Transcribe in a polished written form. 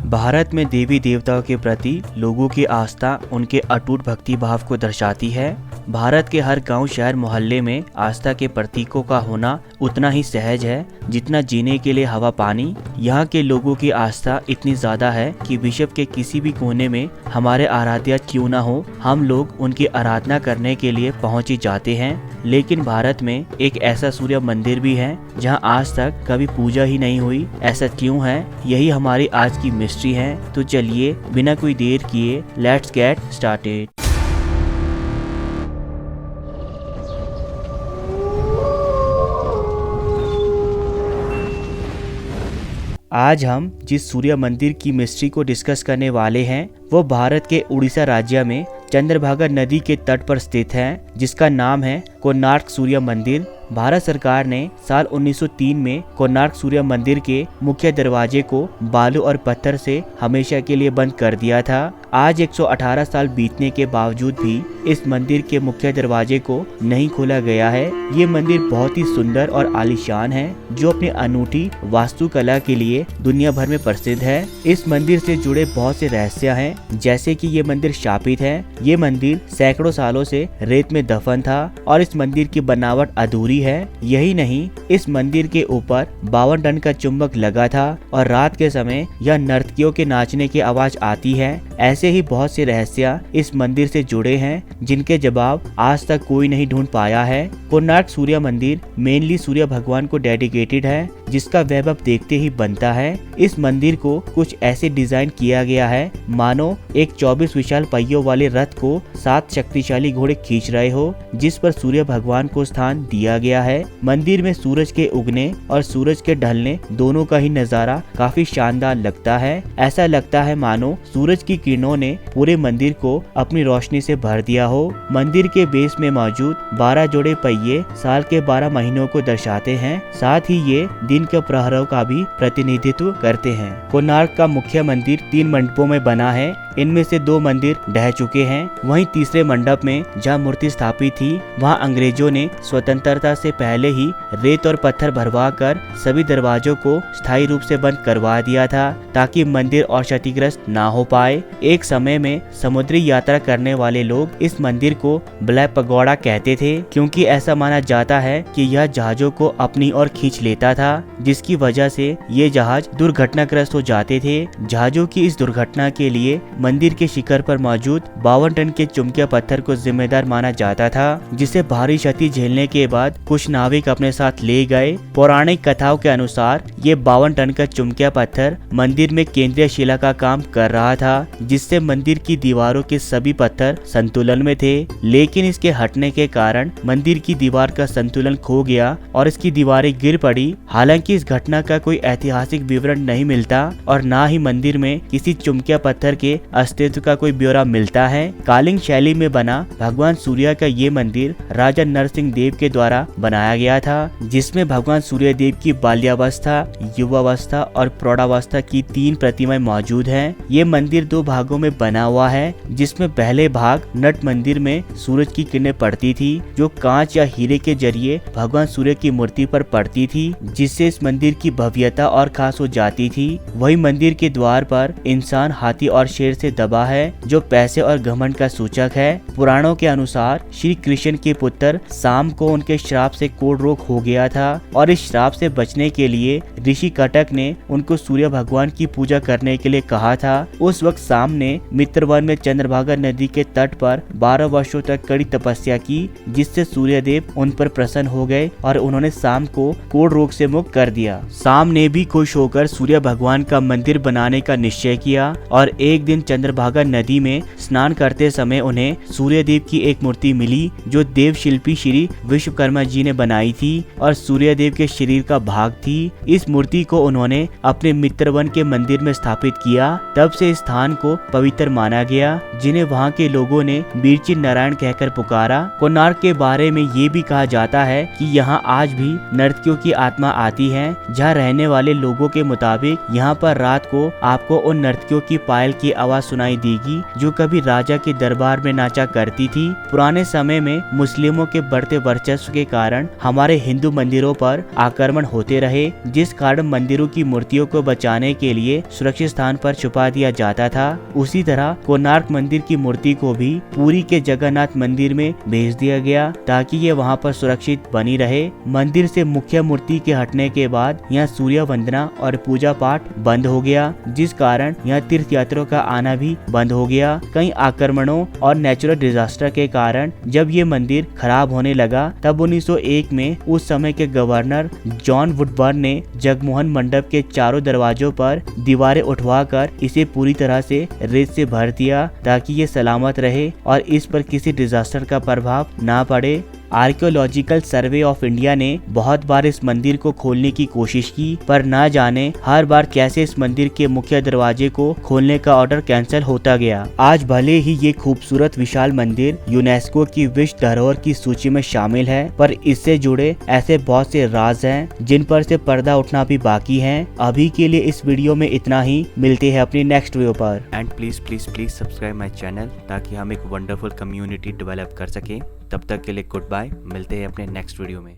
भारत में देवी देवताओं के प्रति लोगों की आस्था उनके अटूट भक्ति भाव को दर्शाती है। भारत के हर गांव, शहर, मोहल्ले में आस्था के प्रतीकों का होना उतना ही सहज है जितना जीने के लिए हवा पानी। यहाँ के लोगों की आस्था इतनी ज्यादा है कि विश्व के किसी भी कोने में हमारे आराध्य क्यों ना हो, हम लोग उनकी आराधना करने के लिए पहुँच ही जाते हैं। लेकिन भारत में एक ऐसा सूर्य मंदिर भी है जहाँ आज तक कभी पूजा ही नहीं हुई। ऐसा क्यों है, यही हमारी आज की मिस्ट्री है। तो चलिए बिना कोई देर किए लेट्स गेट स्टार्टेड। आज हम जिस सूर्य मंदिर की मिस्ट्री को डिस्कस करने वाले हैं वो भारत के उड़ीसा राज्य में चंद्रभागा नदी के तट पर स्थित है, जिसका नाम है कोणार्क सूर्य मंदिर। भारत सरकार ने साल 1903 में कोणार्क सूर्य मंदिर के मुख्य दरवाजे को बालू और पत्थर से हमेशा के लिए बंद कर दिया था। आज 118 साल बीतने के बावजूद भी इस मंदिर के मुख्य दरवाजे को नहीं खोला गया है। ये मंदिर बहुत ही सुंदर और आलीशान है, जो अपनी अनूठी वास्तुकला के लिए दुनिया भर में प्रसिद्ध है। इस मंदिर से जुड़े बहुत से रहस्य हैं, जैसे कि ये मंदिर शापित है। ये मंदिर सैकड़ों सालों से रेत में दफन था और इस मंदिर की बनावट अधूरी है। यही नहीं, इस मंदिर के ऊपर 52 टन का चुंबक लगा था और रात के समय यह नर्तकियों के नाचने की आवाज आती है। ऐसे ही बहुत से रहस्य इस मंदिर से जुड़े हैं, जिनके जवाब आज तक कोई नहीं ढूंढ पाया है। कोणार्क सूर्य मंदिर मेनली सूर्य भगवान को डेडिकेटेड है, जिसका वैभव देखते ही बनता है। इस मंदिर को कुछ ऐसे डिजाइन किया गया है मानो एक 24 विशाल पहियों वाले रथ को 7 शक्तिशाली घोड़े खींच रहे हो, जिस पर सूर्य भगवान को स्थान दिया गया है। मंदिर में सूरज के उगने और सूरज के ढलने दोनों का ही नजारा काफी शानदार लगता है। ऐसा लगता है मानो सूरज की किरणों ने पूरे मंदिर को अपनी रोशनी से भर दिया हो। मंदिर के बेस में मौजूद 12 जोड़े पहिए साल के 12 महीनों को दर्शाते हैं, साथ ही ये दिन के प्रहरों का भी प्रतिनिधित्व करते हैं। कोणार्क का मुख्य मंदिर 3 मंडपों में बना है। इनमें से 2 मंदिर ढह चुके हैं। वहीं तीसरे मंडप में जहाँ मूर्ति स्थापित थी, वहाँ अंग्रेजों ने स्वतंत्रता से पहले ही रेत और पत्थर भरवा कर सभी दरवाजों को स्थायी रूप से बंद करवा दिया था, ताकि मंदिर और क्षतिग्रस्त ना हो पाए। एक समय में समुद्री यात्रा करने वाले लोग इस मंदिर को ब्लैक पगोड़ा कहते थे, क्योंकि ऐसा माना जाता है कि यह जहाजों को अपनी ओर खींच लेता था, जिसकी वजह से ये जहाज दुर्घटनाग्रस्त हो जाते थे। जहाजों की इस दुर्घटना के लिए मंदिर के शिखर पर मौजूद 52 टन के चुंबकीय पत्थर को जिम्मेदार माना जाता था, जिसे भारी क्षति झेलने के बाद कुछ नाविक अपने साथ ले गए। पौराणिक कथाओं के अनुसार ये 52 टन का चुंबकीय पत्थर मंदिर में केंद्रीय शिला का काम कर रहा था, जिससे मंदिर की दीवारों के सभी पत्थर संतुलन में थे। लेकिन इसके हटने के कारण मंदिर की दीवार का संतुलन खो गया और इसकी दीवारें गिर पड़ी। हालांकि इस घटना का कोई ऐतिहासिक विवरण नहीं मिलता और न ही मंदिर में किसी चुंबकीय पत्थर के अस्तित्व का कोई ब्यौरा मिलता है। कालिंग शैली में बना भगवान सूर्य का ये मंदिर राजा नरसिंह देव के द्वारा बनाया गया था, जिसमें भगवान सूर्य देव की बाल्यावस्था, युवावस्था और प्रौढ़ावस्था की 3 प्रतिमाएं मौजूद हैं। ये मंदिर 2 भागों में बना हुआ है, जिसमें पहले भाग नट मंदिर में सूरज की किरणें पड़ती थी, जो कांच या हीरे के जरिए भगवान सूर्य की मूर्ति पर पड़ती थी, जिससे इस मंदिर की भव्यता और खास हो जाती थी। वही मंदिर के द्वार पर इंसान, हाथी और शेर से दबा है, जो पैसे और घमंड का सूचक है। पुराणों के अनुसार श्री कृष्ण के पुत्र शाम को उनके श्राप से कोढ़ रोग हो गया था और इस श्राप से बचने के लिए ऋषि कटक ने उनको सूर्य भगवान की पूजा करने के लिए कहा था। उस वक्त शाम ने मित्रवन में चंद्रभागा नदी के तट पर 12 वर्षों तक कड़ी तपस्या की, जिससे सूर्य देव उन पर प्रसन्न हो गए और उन्होंने शाम को कोढ़ रोग से मुक्त कर दिया। शाम ने भी खुश होकर सूर्य भगवान का मंदिर बनाने का निश्चय किया और एक दिन चंद्रभागा नदी में स्नान करते समय उन्हें सूर्य देव की एक मूर्ति मिली, जो देव शिल्पी श्री विश्वकर्मा जी ने बनाई थी और सूर्य देव के शरीर का भाग थी। इस मूर्ति को उन्होंने अपने मित्रवन के मंदिर में स्थापित किया। तब से इस स्थान को पवित्र माना गया, जिन्हें वहाँ के लोगों ने बीरची नारायण कहकर पुकारा। कोणार्क के बारे में ये भी कहा जाता है कि यहाँ आज भी नर्तकियों की आत्मा आती है। जहाँ रहने वाले लोगों के मुताबिक यहाँ पर रात को आपको उन नर्तकियों की पायल की आवाज सुनाई देगी, जो कभी राजा के दरबार में नाचा करती थी। पुराने समय में मुस्लिमों के बढ़ते वर्चस्व के कारण हमारे हिंदू मंदिरों पर आक्रमण होते रहे, जिस कारण मंदिरों की मूर्तियों को बचाने के लिए सुरक्षित स्थान पर छुपा दिया जाता था, उसी तरह कोणार्क मंदिर की मूर्ति को भी पुरी के जगन्नाथ मंदिर में भेज दिया गया ताकि ये वहाँ पर सुरक्षित बनी रहे। मंदिर से मुख्य मूर्ति के हटने के बाद यहाँ सूर्य वंदना और पूजा पाठ बंद हो गया, जिस कारण यहाँ तीर्थ यात्रियों का आना भी बंद हो गया। कई आक्रमणों और नेचुरल डिजास्टर के कारण जब ये मंदिर खराब होने लगा, तब 1901 में उस समय के गवर्नर जॉन वुडबर्न ने जगमोहन मंडप के चारों दरवाजों पर दीवारें उठवाकर इसे पूरी तरह से रेत से भर दिया ताकि ये सलामत रहे और इस पर किसी डिजास्टर का प्रभाव ना पड़े। आर्कियोलॉजिकल सर्वे ऑफ इंडिया ने बहुत बार इस मंदिर को खोलने की कोशिश की, पर ना जाने हर बार कैसे इस मंदिर के मुख्य दरवाजे को खोलने का ऑर्डर कैंसिल होता गया। आज भले ही ये खूबसूरत विशाल मंदिर यूनेस्को की विश्व धरोहर की सूची में शामिल है, पर इससे जुड़े ऐसे बहुत से राज हैं जिन पर से पर्दा उठना भी बाकी है। अभी के लिए इस वीडियो में इतना ही, मिलते हैं अपनी नेक्स्ट वीडियो पर। And please please please subscribe my channel ताकि हम एक वंडरफुल कम्युनिटी डेवलप कर सके। तब तक के लिए गुड बाय, मिलते हैं अपने नेक्स्ट वीडियो में।